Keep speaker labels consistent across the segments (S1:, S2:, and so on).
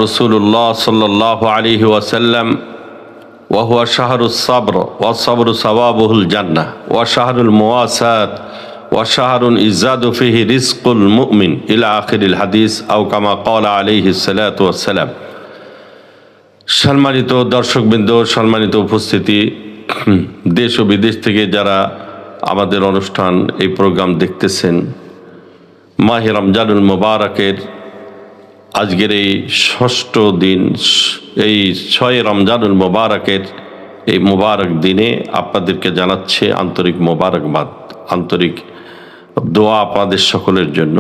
S1: রসুল্লাহ সাল্লাহ আলাইহি ওয়াসাল্লাম ওয়াহুয়া শাহরুস সাবর ওয়াসবরু সওয়াবুহুল জান্নাহ ওয়া শাহরুল মুওয়াসাত ওয়া শাহরুন ইজ্জাদু ফিহি রিজকুল মুমিন ইলা আখিরিল হাদিস আও কামা ক্বালা আলাইহিস সালাতু ওয়াসসালাম। সম্মানিত দর্শকবৃন্দ, সম্মানিত উপস্থিতি, দেশ ও বিদেশ থেকে যারা আমাদের অনুষ্ঠান এই প্রোগ্রাম দেখতেছেন, মাহে রমজানুল মুবারকের আজকের এই ষষ্ঠ দিন, এই 6 রমজানুল মুবারকের এই মুবারক দিনে আপনাদেরকে জানাচ্ছে আন্তরিক মোবারকবাদ, আন্তরিক দোয়া আপনাদের সকলের জন্য।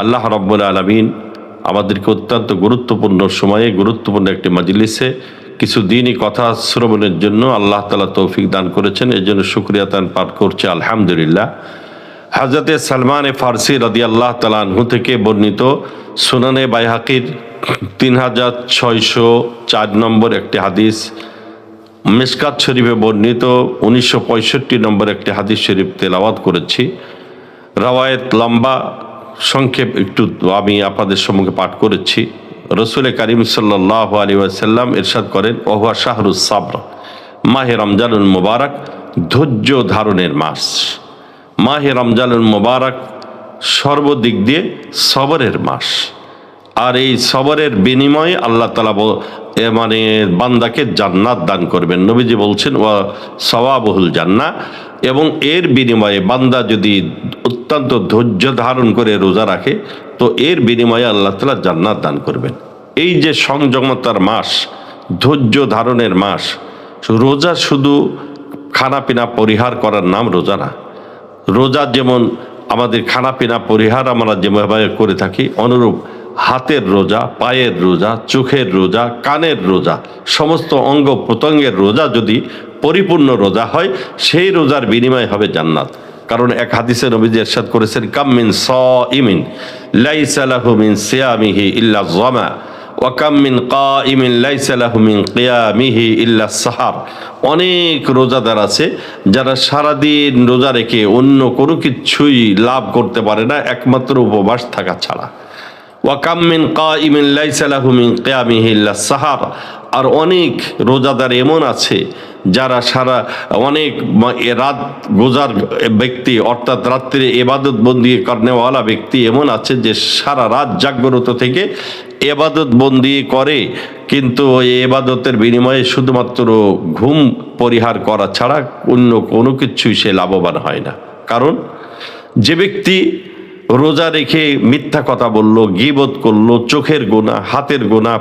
S1: আল্লাহ রাব্বুল আলামিন আমাদেরকে অত্যন্ত গুরুত্বপূর্ণ সময়ে, গুরুত্বপূর্ণ একটি মাজলিসে কিছু দিনই কথা শ্রবণের জন্য আল্লাহ তাআলা তৌফিক দান করেছেন। এর জন্য শুকরিয়া তান পাঠ করছে আলহামদুলিল্লাহ। হযরতে সালমান ফারসি রাদিয়াল্লাহু তাআলা আনহু থেকে বর্ণিত সুনানে বাইহাকির 3604 নম্বর একটি হাদিস, মিশকাত শরীফে বর্ণিত 1965 নম্বর একটি হাদিস শরীফ তেলাওয়াত করেছি। রাওয়ায়াত লম্বা, সংক্ষেপ একটু আমি আপনাদের সম্মুখে পাঠ করেছি। রসুল করিম সাল্লাল্লাহু আলাইহি ওয়াসাল্লাম ইরশাদ করেন, ওহুয়া শাহরুস সাবর, মাহে রমজানুল মুবারক ধৈর্য ধারণের মাস। মাহে রমজানুল মুবারক সর্বদিক দিয়ে সবরের মাস, আর এই সবরের বিনিময়ে আল্লাহ তাআলা মানে বান্দাকে জান্নাত দান করবেন। নবীজি বলছেন ওয়া সওয়াবুহুল জান্নাহ, এবং এর বিনিময়ে বান্দা যদি অত্যন্ত ধৈর্য ধারণ করে রোজা রাখে তো এর বিনিময়ে আল্লাহ তাআলা জান্নাত দান করবেন। এই যে সংযমতার মাস, ধৈর্য ধারণের মাস, রোজা শুধু খানাপিনা পরিহার করার নাম রোজা না। রোজা যেমন আমাদের খানাপিনা পরিহার আমরা যেভাবে করে থাকি, অনুরূপ হাতের রোজা, পায়ের রোজা, চোখের রোজা, কানের রোজা, সমস্ত অঙ্গ প্রত্যঙ্গের রোজা যদি পরিপূর্ণ রোজা হয়, সেই রোজার বিনিময় হবে জান্নাত। কারণ এক হাদিসে নবীজি ইরশাদ করেছেন, কাম মিন সাইমিন লাইসা লাহু মিন সিয়ামিহি ইল্লা যামা ওয়া কাম মিন কাইমিন লাইসা লাহু মিন কিয়ামিহি ইল্লা সাহার। অনেক রোজাদার আছে যারা সারাদিন রোজা রেখে অন্য কোনো কিছুই লাভ করতে পারে না একমাত্র উপবাস থাকা ছাড়া। ওয়া কাম মিন কাইমিন লাইসা লাহু মিন কিয়ামিহি ইল্লা সাহার। আর অনেক রোজাদার এমন আছে যারা অনেক রাত গোজার ব্যক্তি, অর্থাৎ রাত্রে ইবাদত বন্দি করনেওয়ালা ব্যক্তি এমন আছে যে সারা রাত জাগ্রত থেকে ইবাদত বন্দি করে, কিন্তু ওই ইবাদতের বিনিময়ে শুধুমাত্র ঘুম পরিহার করা ছাড়া অন্য কোনো কিছুই সে লাভবান হয় না। কারণ যে ব্যক্তি রোজা রেখে মিথ্যা কথা বলল, গীবত করলো, চোখের গুনাহ, হাতের গুনাহ,